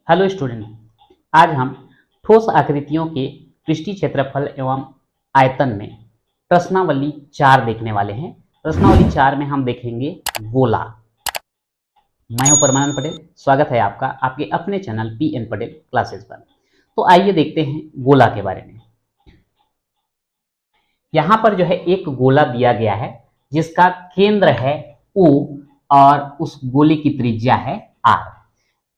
Hello student, आज हम ठोस आकृतियों के पृष्ठीय क्षेत्रफल एवं आयतन में प्रश्नावली 4 देखने वाले हैं। प्रश्नावली 4 में हम देखेंगे गोला। मैं हूं परमानंद पटेल, स्वागत है आपका आपके अपने चैनल पीएन पटेल क्लासेस पर। तो आइए देखते हैं गोला के बारे में। यहाँ पर जो है एक गोला दिया गया है जिसका केंद्र है O और उस गोले की त्रिज्या है R।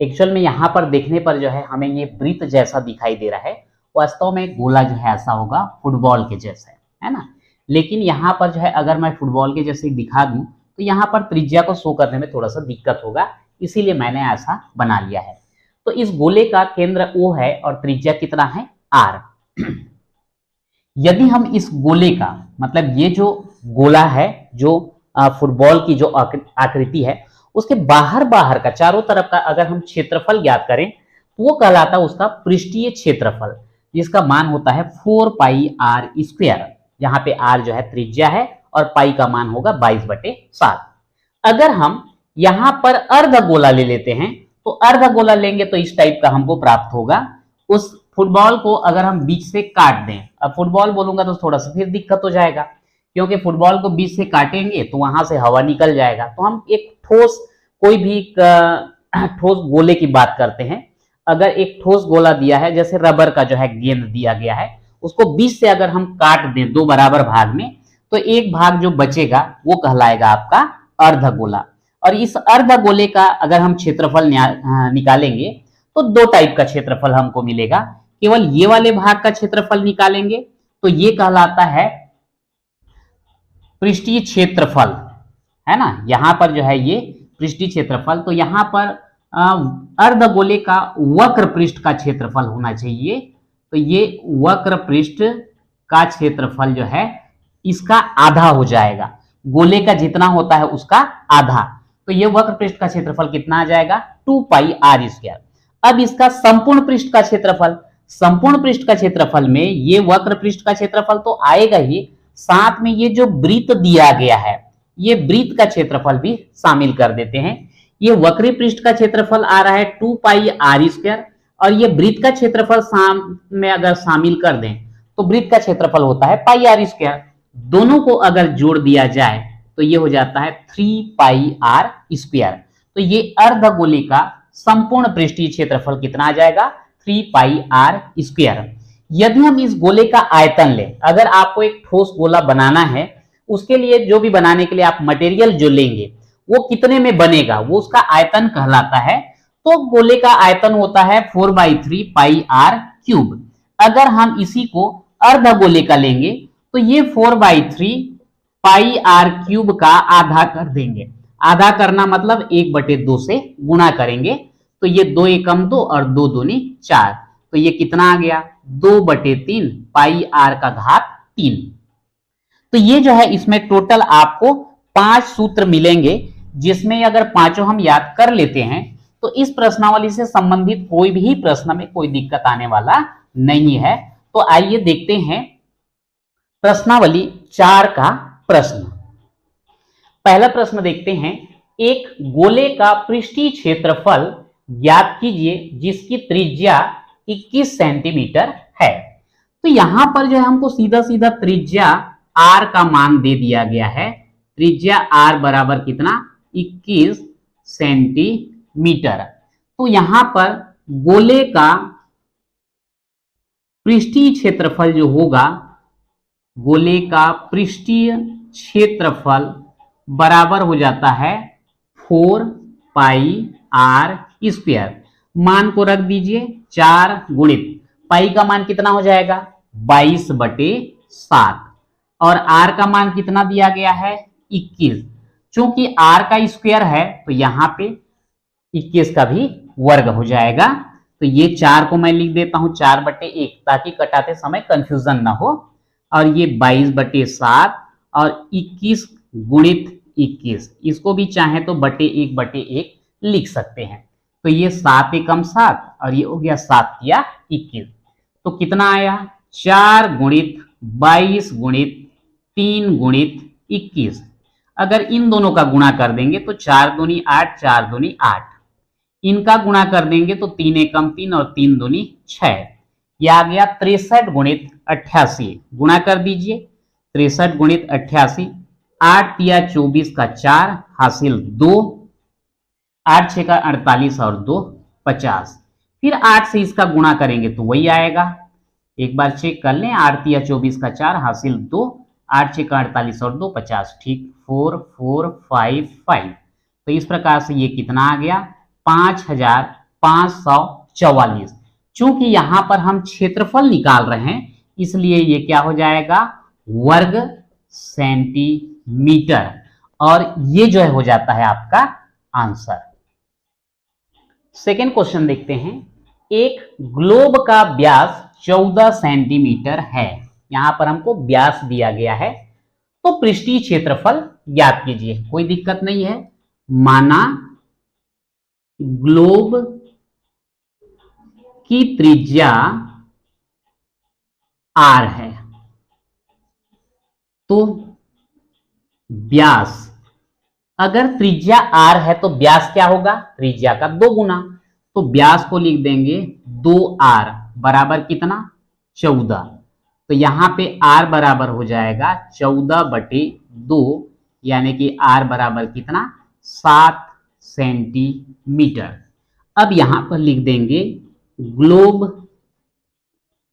एक्चुअल में यहाँ पर देखने पर जो है हमें ये वृत्त जैसा दिखाई दे रहा है, वास्तव में गोला जो है ऐसा होगा फुटबॉल के जैसा है ना। लेकिन यहाँ पर जो है अगर मैं फुटबॉल के जैसे दिखा दूं तो यहाँ पर त्रिज्या को शो करने में थोड़ा सा दिक्कत होगा, इसीलिए मैंने ऐसा बना लिया है। तो इस गोले का केंद्र O है और त्रिज्या कितना है R। यदि हम इस गोले का मतलब ये जो गोला है जो फुटबॉल की जो आकृति है उसके बाहर बाहर का चारों तरफ का अगर हम क्षेत्रफल ज्ञात करें तो वो कहलाता है उसका पृष्ठीय क्षेत्रफल, जिसका मान होता है 4 पाई आर स्क्वायर। यहाँ पे आर जो है त्रिज्या है और पाई का मान होगा 22/7। अगर हम यहाँ पर अर्ध गोला ले लेते हैं तो अर्ध गोला लेंगे तो इस टाइप का हमको प्राप्त होगा। उस फुटबॉल को अगर हम बीच से काट दें, अब फुटबॉल बोलूंगा तो थोड़ा सा फिर दिक्कत हो जाएगा, क्योंकि फुटबॉल को बीच से काटेंगे तो वहां से हवा निकल जाएगा। तो हम एक ठोस कोई भी ठोस गोले की बात करते हैं। अगर एक ठोस गोला दिया है जैसे रबर का जो है गेंद दिया गया है, उसको बीच से अगर हम काट दें दो बराबर भाग में तो एक भाग जो बचेगा वो कहलाएगा आपका अर्ध गोला। और इस अर्ध गोले का अगर हम क्षेत्रफल निकालेंगे तो दो टाइप का क्षेत्रफल हमको मिलेगा। केवल ये वाले भाग का क्षेत्रफल निकालेंगे तो ये कहलाता है पृष्ठीय क्षेत्रफल, है ना। यहां पर जो है ये पृष्ठीय क्षेत्रफल, तो यहां पर अर्ध गोले का वक्र पृष्ठ का क्षेत्रफल होना चाहिए। तो ये वक्र पृष्ठ का क्षेत्रफल जो है इसका आधा हो जाएगा, गोले का जितना होता है उसका आधा। तो ये वक्र पृष्ठ का क्षेत्रफल कितना आ जाएगा 2 पाई आर स्क्वायर। अब इसका संपूर्ण पृष्ठ का क्षेत्रफल, संपूर्ण पृष्ठ का क्षेत्रफल में ये वक्र पृष्ठ का क्षेत्रफल तो आएगा ही, साथ में ये जो वृत्त दिया गया है ये वृत्त का क्षेत्रफल भी शामिल कर देते हैं। ये वक्री पृष्ठ का क्षेत्रफल आ रहा है 2 पाई आर स्क्वायर और ये वृत्त का क्षेत्रफल में अगर शामिल कर दें तो वृत्त का क्षेत्रफल होता है पाई आर स्क्वायर। दोनों को अगर जोड़ दिया जाए तो ये हो जाता है 3 पाई आर स्क्वायर। तो ये अर्ध गोले का संपूर्ण पृष्ठीय क्षेत्रफल कितना आ जाएगा 3 पाई आर स्क्वायर। यदि हम इस गोले का आयतन लें, अगर आपको एक ठोस गोला बनाना है उसके लिए जो भी बनाने के लिए आप मटेरियल जो लेंगे वो कितने में बनेगा वो उसका आयतन कहलाता है। तो गोले का आयतन होता है 4/3 पाई आर क्यूब। अगर हम इसी को अर्ध गोले का लेंगे तो ये 4/3 पाई आर क्यूब का आधा कर देंगे। आधा करना मतलब 1/2 से गुणा करेंगे, तो ये 2 एकम 2 और 2 दूनी 4। तो ये कितना आ गया 2/3 पाई आर का घात 3। तो ये जो है इसमें टोटल आपको 5 सूत्र मिलेंगे, जिसमें अगर पांचों हम याद कर लेते हैं तो इस प्रश्नावली से संबंधित कोई भी प्रश्न में कोई दिक्कत आने वाला नहीं है। तो आइए देखते हैं प्रश्नावली 4 का प्रश्न। पहला प्रश्न देखते हैं, एक गोले का पृष्ठीय क्षेत्रफल ज्ञात कीजिए जिसकी त्रिज्या 21 सेंटीमीटर है। तो यहां पर जो है हमको सीधा सीधा त्रिज्या r का मान दे दिया गया है। त्रिज्या r बराबर कितना 21 सेंटीमीटर। तो यहां पर गोले का पृष्ठीय क्षेत्रफल जो होगा, गोले का पृष्ठीय क्षेत्रफल बराबर हो जाता है 4 पाई आर स्क्वायर। मान को रख दीजिए 4 गुणित पाई का मान कितना हो जाएगा 22/7 और आर का मान कितना दिया गया है 21। चूंकि आर का स्क्वायर है तो यहां पे 21 का भी वर्ग हो जाएगा। तो ये 4 को मैं लिख देता हूं 4/1 ताकि कटाते समय कंफ्यूजन ना हो। और ये 22/7 और 21 गुणित 21, इसको भी चाहे तो बटे 1/1 लिख सकते हैं। तो ये 7 एकम 7 और ये हो गया 7 या 21। तो कितना आया 4 गुणित 22 गुणित 3 गुणित 21। अगर इन दोनों का गुणा कर देंगे तो 4 दूनी 8, 4 दूनी 8। इनका गुणा कर देंगे तो 3 एकम 3 और 3 दूनी 6, ये आ गया 63 गुणित 88। गुणा कर दीजिए 63 गुणित 88, 8 तिया 24 का 4 हासिल 2, 8 6 का 48 और 2 50। फिर 8 से इसका गुणा करेंगे तो वही आएगा, एक बार चेक कर लें, 8 तिया 24 का 4 हासिल 2, 8 6 का 48 और 2 50, ठीक 4455। तो इस प्रकार से ये कितना आ गया 5544। चूंकि यहां पर हम क्षेत्रफल निकाल रहे हैं इसलिए ये क्या हो जाएगा वर्ग सेंटीमीटर, और ये जो है हो जाता है आपका आंसर। सेकेंड क्वेश्चन देखते हैं। एक ग्लोब का व्यास 14 सेंटीमीटर है, यहां पर हमको व्यास दिया गया है, तो पृष्ठीय क्षेत्रफल ज्ञात कीजिए। कोई दिक्कत नहीं है, माना ग्लोब की त्रिज्या r है, तो व्यास, अगर त्रिज्या r है तो व्यास क्या होगा त्रिज्या का 2 गुना, तो व्यास को लिख देंगे 2r बराबर कितना 14। तो यहां पे r बराबर हो जाएगा 14/2, यानी कि r बराबर कितना 7 सेंटीमीटर। अब यहां पर लिख देंगे ग्लोब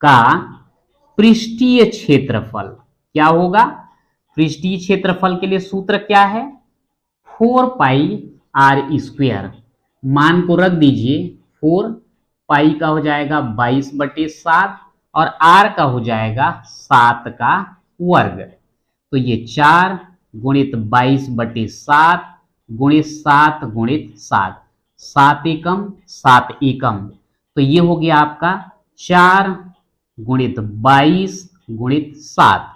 का पृष्ठीय क्षेत्रफल क्या होगा। पृष्ठीय क्षेत्रफल के लिए सूत्र क्या है 4 पाई r स्क्वायर, मान को रख दीजिए, 4 पाई का हो जाएगा 22/7 और r का हो जाएगा 7 का वर्ग। तो ये 4 गुणित 22/7 गुणित 7 गुणित 7, 7 एकम 7 एकम, तो ये हो गया आपका 4 गुणित 22 गुणित 7,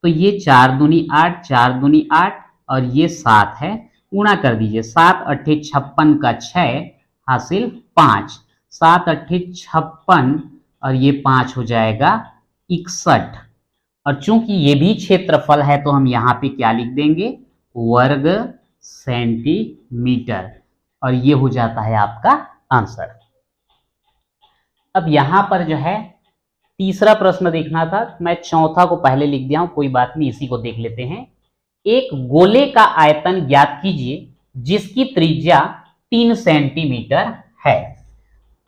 तो ये 4 दूनी 8, 4 दूनी 8 और ये 7 है, गुणा कर दीजिए, 7 8 56 का 6 हासिल 5, 7 8 56 और ये 5 हो जाएगा 61। और चूंकि ये भी क्षेत्रफल है तो हम यहाँ पे क्या लिख देंगे वर्ग सेंटीमीटर, और ये हो जाता है आपका आंसर। अब यहां पर जो है तीसरा प्रश्न देखना था, मैं चौथा को पहले लिख दिया हूं, कोई बात नहीं, इसी को देख लेते हैं। एक गोले का आयतन ज्ञात कीजिए जिसकी त्रिज्या 3 सेंटीमीटर है।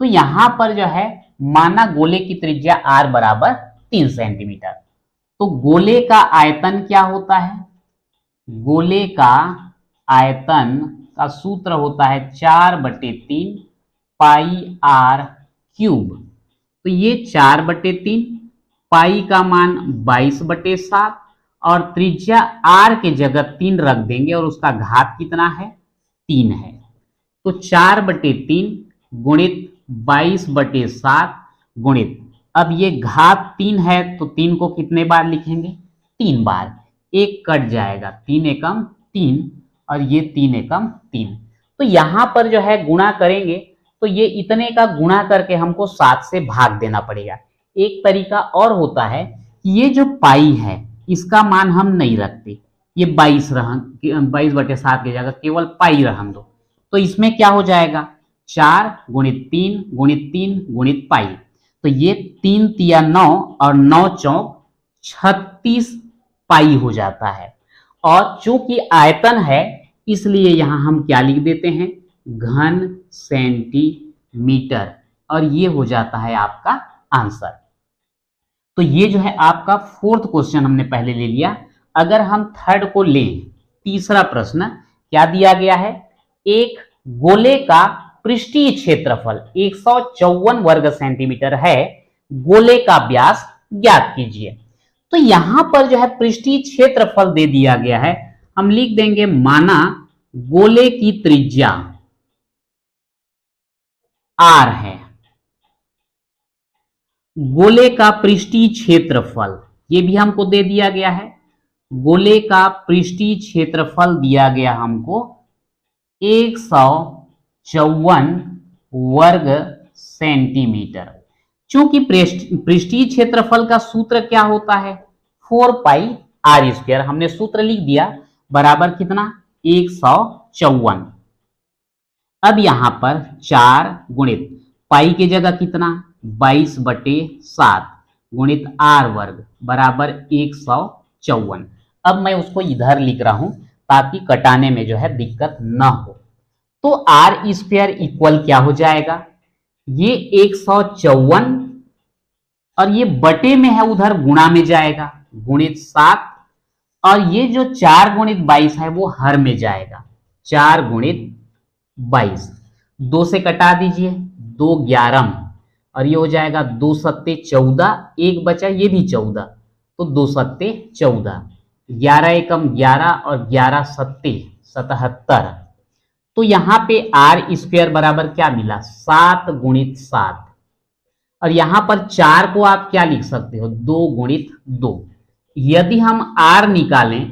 तो यहां पर जो है माना गोले की त्रिज्या r बराबर 3 सेंटीमीटर, तो गोले का आयतन क्या होता है, गोले का आयतन का सूत्र होता है 4/3 पाई r क्यूब। तो ये 4/3, पाई का मान 22/7 और त्रिज्या r के जगह 3 रख देंगे और उसका घात कितना है 3 है। तो 4/3 गुणित 22/7 गुणित, अब ये घात 3 है तो 3 को कितने बार लिखेंगे 3 बार, एक कट जाएगा, 3 एकम 3 और ये 3 एकम 3। तो यहां पर जो है गुणा करेंगे तो ये इतने का गुणा करके हमको 7 से भाग देना पड़ेगा। एक तरीका और होता है कि ये जो पाई है इसका मान हम नहीं रखते, ये 22/7 की जगह केवल पाई रहने दो, तो इसमें क्या हो जाएगा 4 गुणित 3 गुणित 3 गुणित पाई, तो ये 3 तिया 9 और 9 चौक 36 पाई हो जाता है। और चूंकि आयतन है इसलिए यहां हम क्या लिख देते हैं घन सेंटीमीटर, और ये हो जाता है आपका आंसर। तो ये जो है आपका फोर्थ क्वेश्चन हमने पहले ले लिया। अगर हम थर्ड को लें, तीसरा प्रश्न क्या दिया गया है, एक गोले का पृष्ठीय क्षेत्रफल 154 वर्ग सेंटीमीटर है, गोले का व्यास ज्ञात कीजिए। तो यहां पर जो है पृष्ठीय क्षेत्रफल दे दिया गया है, हम लिख देंगे माना गोले की त्रिज्या r है, गोले का पृष्ठीय क्षेत्रफल ये भी हमको दे दिया गया है, गोले का पृष्ठीय क्षेत्रफल दिया गया हमको 154 वर्ग सेंटीमीटर। चूंकि पृष्ठीय क्षेत्रफल का सूत्र क्या होता है 4 पाई r स्क्वायर, हमने सूत्र लिख दिया बराबर कितना 154। अब यहां पर 4 गुणित पाई की जगह कितना 22/7 गुणित r वर्ग बराबर 154। अब मैं उसको इधर लिख रहा हूं ताकि कटाने में जो है दिक्कत ना हो। तो आर स्क्वायर इक्वल क्या हो जाएगा, ये 154 और ये बटे में है उधर गुणा में जाएगा गुणित 7, और ये जो 4 गुणित 22 है वो हर में जाएगा 4 गुणित 22, 2 से कटा दीजिए 2 11 और ये हो जाएगा 2 सत्ते 14, एक बचा ये भी 14 तो 2 सत्ते 14, 11 एकम 11 और 11 सत्ते 77। तो यहां पे आर स्क्वायर बराबर क्या मिला 7 गुणित 7, और यहां पर 4 को आप क्या लिख सकते हो 2 गुणित 2। यदि हम आर निकालें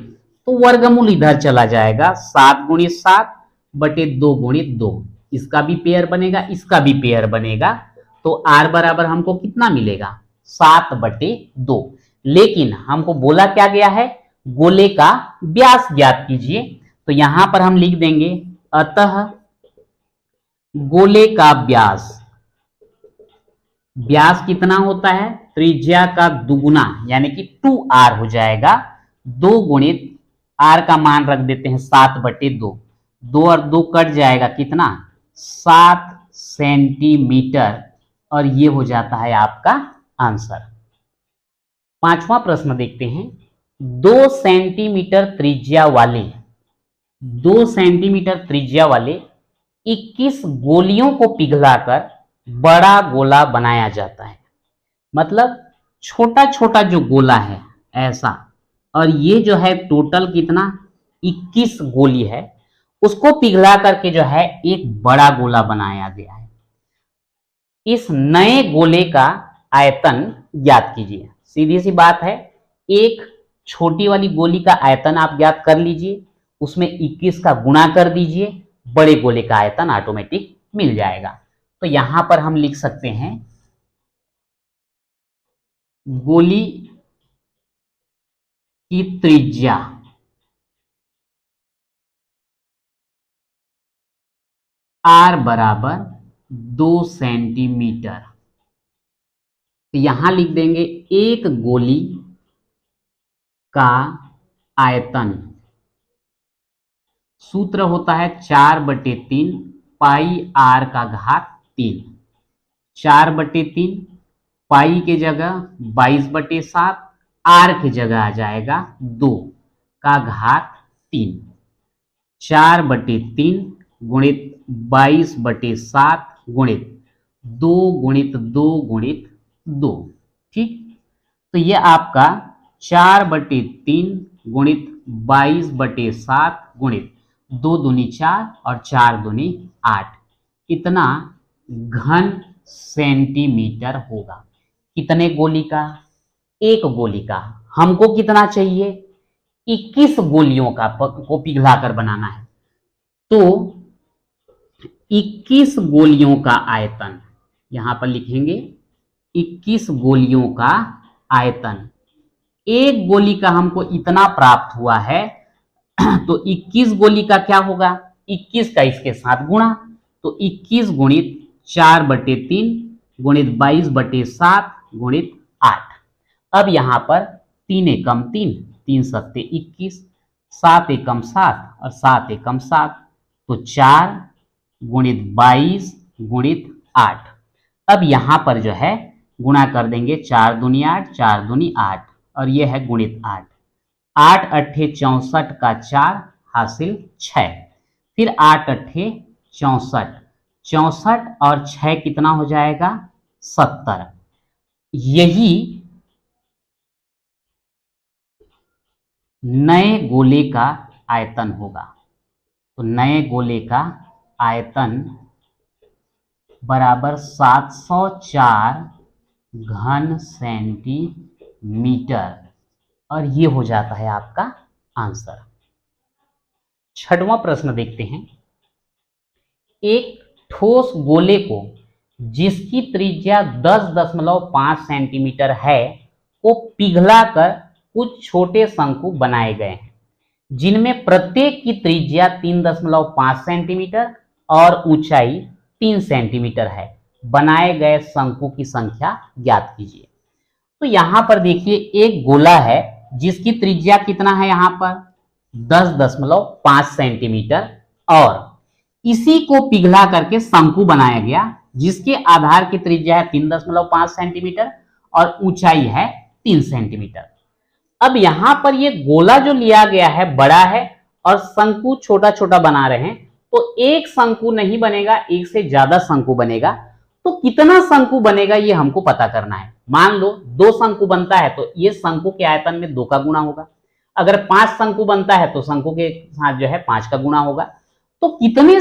तो वर्गमूल इधर चला जाएगा 7 गुणित 7 बटे 2 गुणित 2, इसका भी पेयर बनेगा इसका भी पेयर बनेगा, तो आर बराबर हमको कितना मिलेगा 7/2। लेकिन हमको बोला क्या गया है गोले का व्यास ज्ञात कीजिए, तो यहां पर हम लिख देंगे अतः गोले का व्यास, व्यास कितना होता है त्रिज्या का दुगुना यानी कि 2r हो जाएगा, 2 गुणित r का मान रख देते हैं 7/2, 2 और 2 कट जाएगा कितना 7 सेंटीमीटर, और ये हो जाता है आपका आंसर। पांचवा प्रश्न देखते हैं, 2 सेंटीमीटर त्रिज्या वाले 2 सेंटीमीटर त्रिज्या वाले 21 गोलियों को पिघलाकर बड़ा गोला बनाया जाता है। मतलब छोटा छोटा जो गोला है ऐसा, और ये जो है टोटल कितना 21 गोली है, उसको पिघला करके जो है एक बड़ा गोला बनाया गया है। इस नए गोले का आयतन ज्ञात कीजिए। सीधी सी बात है, एक छोटी वाली गोली का आयतन आप ज्ञात कर लीजिए, उसमें 21 का गुणा कर दीजिए, बड़े गोले का आयतन ऑटोमेटिक मिल जाएगा। तो यहां पर हम लिख सकते हैं गोली की त्रिज्या r बराबर 2 सेंटीमीटर। तो यहां लिख देंगे एक गोली का आयतन, सूत्र होता है 4/3 पाई r का घात 3, 4/3 पाई के जगह 22/7, r की जगह आ जाएगा 2 का घात 3, 4/3 गुणित 22/7 गुणित 2 गुणित 2 गुणित 2। ठीक, तो ये आपका 4/3 गुणित 22/7 गुणित 2 दूनी 4 और 4 दूनी 8, कितना घन सेंटीमीटर होगा। कितने गोली का, एक गोली का। हमको कितना चाहिए 21 गोलियों का को पिघलाकर बनाना है, तो 21 गोलियों का आयतन यहां पर लिखेंगे 21 गोलियों का आयतन, एक गोली का हमको इतना प्राप्त हुआ है तो 21 गोली का क्या होगा 21 का इसके साथ गुणा, तो 21 गुणित 4/3 गुणित 22/7 गुणित 8। अब यहां पर 3 एकम 3, 3 सत्ते 21, 7 एकम 7 और 7 एकम 7, तो 4 गुणित 22 गुणित 8। अब यहां पर जो है गुणा कर देंगे 4 दूनी 8, 4 दूनी 8 और ये है गुणित 8, 8 अट्ठे 64 का 4 हासिल 6, फिर 8 अट्ठे 64, 64 और 6 कितना हो जाएगा 70। यही नए गोले का आयतन होगा। तो नए गोले का आयतन बराबर 704 घन सेंटीमीटर, और ये हो जाता है आपका आंसर। छठवां प्रश्न देखते हैं, एक ठोस गोले को जिसकी त्रिज्या 10.5 सेंटीमीटर है को पिघलाकर कुछ छोटे शंकु बनाए गए हैं, जिनमें प्रत्येक की त्रिज्या 3.5 सेंटीमीटर और ऊंचाई 3 सेंटीमीटर है। बनाए गए शंकु की संख्या ज्ञात कीजिए। तो यहां पर देखिए एक गोला है जिसकी त्रिज्या कितना है, यहां पर 10.5 सेंटीमीटर, और इसी को पिघला करके शंकु बनाया गया जिसके आधार की त्रिज्या है 3.5 सेंटीमीटर और ऊंचाई है 3 सेंटीमीटर। अब यहां पर ये गोला जो लिया गया है बड़ा है और शंकु छोटा छोटा बना रहे हैं, तो एक शंकु नहीं बनेगा, एक से ज्यादा शंकु बनेगा। तो कितना शंकु बनेगा ये हमको पता करना है। मान लो 2 शंकु बनता है तो ये शंकु के आयतन में 2 का गुणा होगा। अगर 5 शंकु बनता है तो शंकु के साथ जो है 5 का गुणा होगा। तो कितना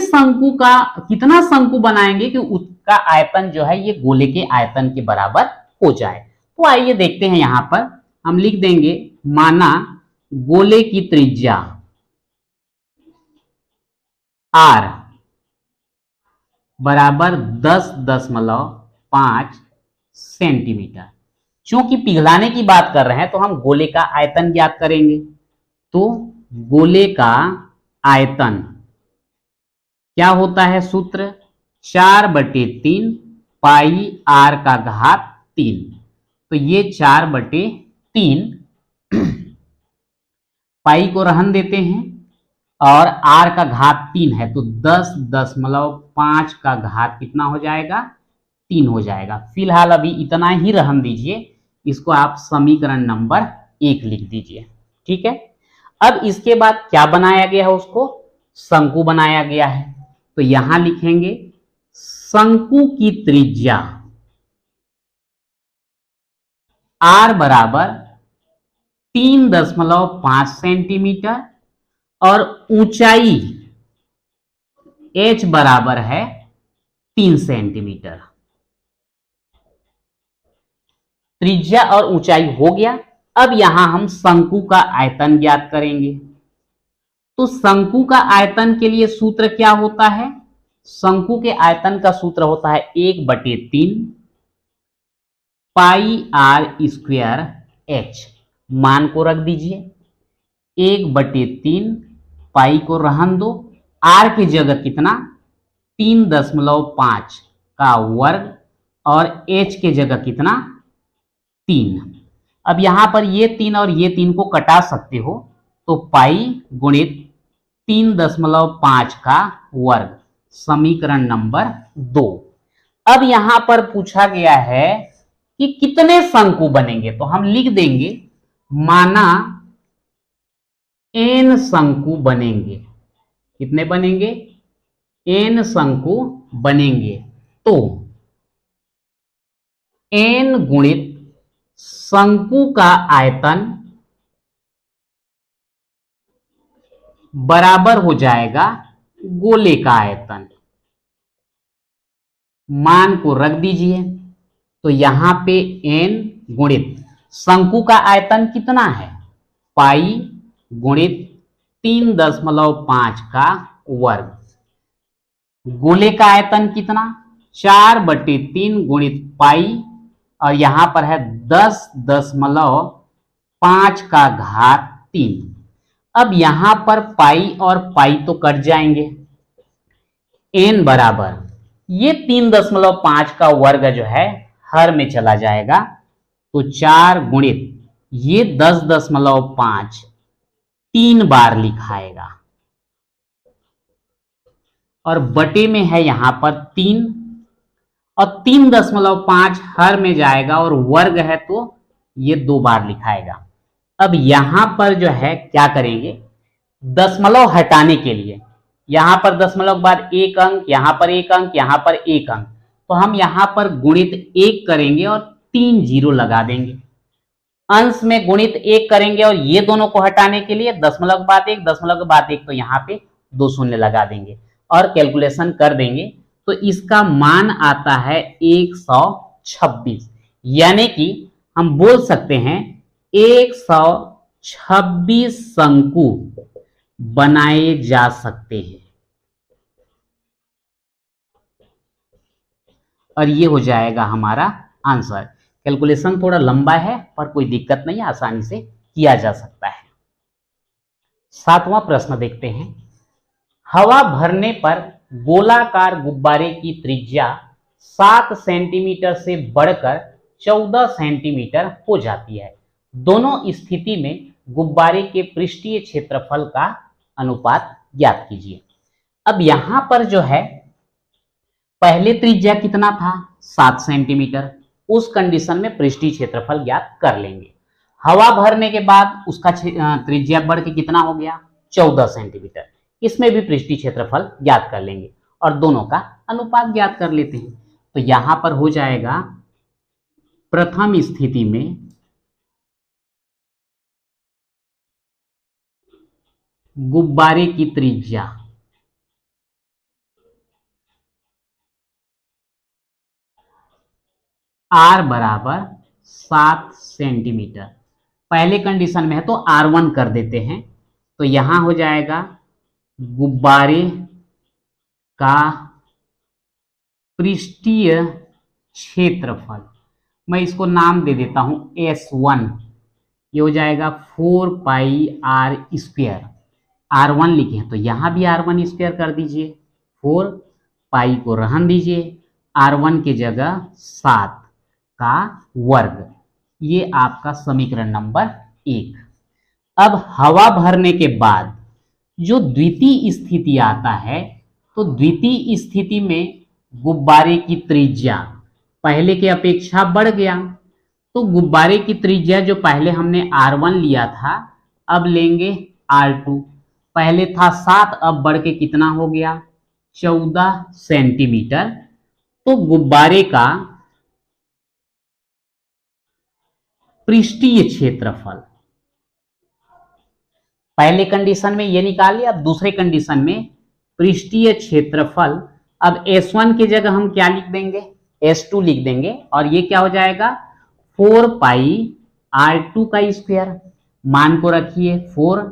शंकु बनाएंगे कि उसका आयतन जो है ये गोले के आयतन के बराबर हो जाए। तो आइए देखते हैं, यहां पर हम लिख देंगे, माना गोले की त्रिज्या r बराबर 10.5 सेंटीमीटर। चूंकि पिघलाने की बात कर रहे हैं तो हम गोले का आयतन ज्ञात करेंगे। तो गोले का आयतन क्या होता है, सूत्र 4/3 पाई r का घात 3। तो ये 4/3 पाई को रहन देते हैं और r का घात 3 है तो 10.5 का घात कितना हो जाएगा, 3 हो जाएगा। फिलहाल अभी इतना ही रहन दीजिए, इसको आप समीकरण नंबर 1 लिख दीजिए। ठीक है। अब इसके बाद क्या बनाया गया है, उसको शंकु बनाया गया है। तो यहां लिखेंगे शंकु की त्रिज्या r बराबर 3.5 सेंटीमीटर और ऊंचाई h बराबर है 3 सेंटीमीटर। त्रिज्या और ऊंचाई हो गया। अब यहां हम शंकु का आयतन ज्ञात करेंगे। तो शंकु का आयतन के लिए सूत्र क्या होता है, शंकु के आयतन का सूत्र होता है 1/3 पाई r स्क्वायर h। मान को रख दीजिए, 1/3 पाई को रहन दो, r की जगह कितना 3.5 का वर्ग और h की जगह कितना 3। अब यहां पर ये 3 और ये 3 को कटा सकते हो, तो पाई गुणित 3.5 का वर्ग, समीकरण नंबर 2। अब यहां पर पूछा गया है कि कितने शंकु बनेंगे, तो हम लिख देंगे, माना n शंकु बनेंगे। कितने बनेंगे, n शंकु बनेंगे। तो n गुणित शंकु का आयतन बराबर हो जाएगा गोले का आयतन। मान को रख दीजिए, तो यहां पे n गुणित शंकु का आयतन कितना है, पाई गुणित 3.5 का वर्ग, गोले का आयतन कितना 4/3 गुणित पाई और यहां पर है 10.5 का घात 3। अब यहां पर पाई और पाई तो कट जाएंगे, n बराबर ये 3.5 का वर्ग जो है हर में चला जाएगा, तो 4 गुणित ये 10.5 3 बार लिखाएगा और बटे में है यहां पर 3 और 3.5 हर में जाएगा और वर्ग है तो ये 2 बार लिखाएगा। अब यहां पर जो है क्या करेंगे, दशमलव हटाने के लिए यहां पर दशमलव के बाद 1 अंक, यहां पर 1 अंक, यहां पर 1 अंक, तो हम यहां पर गुणित 1 करेंगे और 3 जीरो लगा देंगे। अंश में गुणित 1 करेंगे और ये दोनों को हटाने के लिए दशमलव के बाद 1, दशमलव के बाद 1, तो यहाँ पे 2 शून्य लगा देंगे और कैलकुलेशन कर देंगे। तो इसका मान आता है 126, यानी कि हम बोल सकते हैं 126 शंकु बनाए जा सकते हैं। और ये हो जाएगा हमारा आंसर। कैलकुलेशन थोड़ा लंबा है पर कोई दिक्कत नहीं, आसानी से किया जा सकता है। 7वां प्रश्न देखते हैं। हवा भरने पर गोलाकार गुब्बारे की त्रिज्या 7 सेंटीमीटर से बढ़कर 14 सेंटीमीटर हो जाती है। दोनों स्थिति में गुब्बारे के पृष्ठीय क्षेत्रफल का अनुपात ज्ञात कीजिए। अब यहां पर जो है पहले त्रिज्या कितना था 7 सेंटीमीटर, उस कंडीशन में पृष्ठीय क्षेत्रफल ज्ञात कर लेंगे। हवा भरने के बाद उसका त्रिज्या बढ़ के कितना हो गया 14 सेंटीमीटर, इसमें भी पृष्ठीय क्षेत्रफल ज्ञात कर लेंगे और दोनों का अनुपात ज्ञात कर लेते हैं। तो यहां पर हो जाएगा प्रथम स्थिति में गुब्बारे की त्रिज्या R बराबर 7 सेंटीमीटर, पहले कंडीशन में है तो R1 कर देते हैं। तो यहां हो जाएगा गुब्बारे का पृष्ठीय क्षेत्रफल, मैं इसको नाम दे देता हूं S1, ये हो जाएगा 4 पाई R स्क्वायर। R1 लिखे हैं तो यहां भी R1 स्क्वायर कर दीजिए, 4 पाई को रहन दीजिए, R1 की जगह 7 का वर्ग, ये आपका समीकरण नंबर 1। अब हवा भरने के बाद जो द्वितीय स्थिति आता है, तो द्वितीय स्थिति में गुब्बारे की त्रिज्या पहले के अपेक्षा बढ़ गया, तो गुब्बारे की त्रिज्या जो पहले हमने R1 लिया था अब लेंगे R2, पहले था 7 अब बढ़ के कितना हो गया 14 सेंटीमीटर। तो गुब्बारे का पृष्ठीय क्षेत्रफल पहले कंडीशन में ये निकाल लिया, अब दूसरे कंडीशन में पृष्ठीय क्षेत्रफल, अब S1 की जगह हम क्या लिख देंगे S2 लिख देंगे और ये क्या हो जाएगा 4 पाई R2 का स्क्वायर, मान को रखिए 4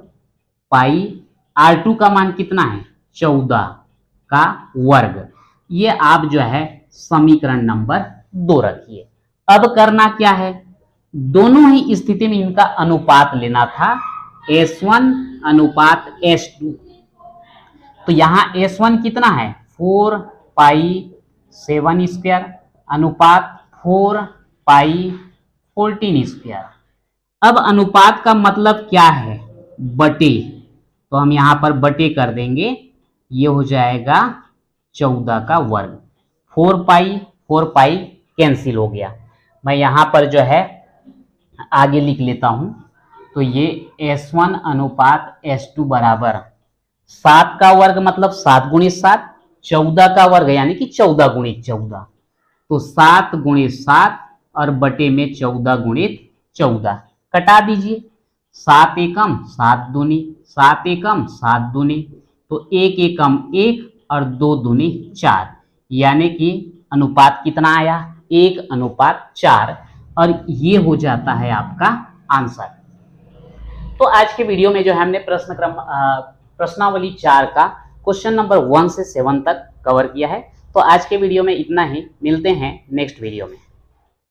पाई R2 का मान कितना है 14 का वर्ग, ये आप जो है समीकरण नंबर 2 रखिए। अब करना क्या है, दोनों ही स्थिति में इनका अनुपात लेना था S1 अनुपात S2। तो यहां S1 कितना है 4 पाई 7 स्क्वायर अनुपात 4 पाई 14 स्क्वायर। अब अनुपात का मतलब क्या है बटे, तो हम यहां पर बटे कर देंगे, ये हो जाएगा 14 का वर्ग, 4 पाई कैंसिल हो गया। मैं यहां पर जो है आगे लिख लेता हूं, तो ये S1 अनुपात S2 बराबर 7 का वर्ग मतलब 7 गुणित 7, 14 का वर्ग यानी कि 14 गुणित 14, तो 7 गुणित 7 और बटे में 14 गुणित 14 कटा दीजिए, 7 एकम 7 दूनी, 7 एकम 7 दूनी, तो 1 एकम 1 और 2 दूनी 4, यानी कि अनुपात कितना आया 1 अनुपात 4, और ये हो जाता है आपका आंसर। तो आज के वीडियो में जो है हमने प्रश्नावली 4 का क्वेश्चन नंबर 1 से 7 तक कवर किया है। तो आज के वीडियो में इतना ही, मिलते हैं नेक्स्ट वीडियो में।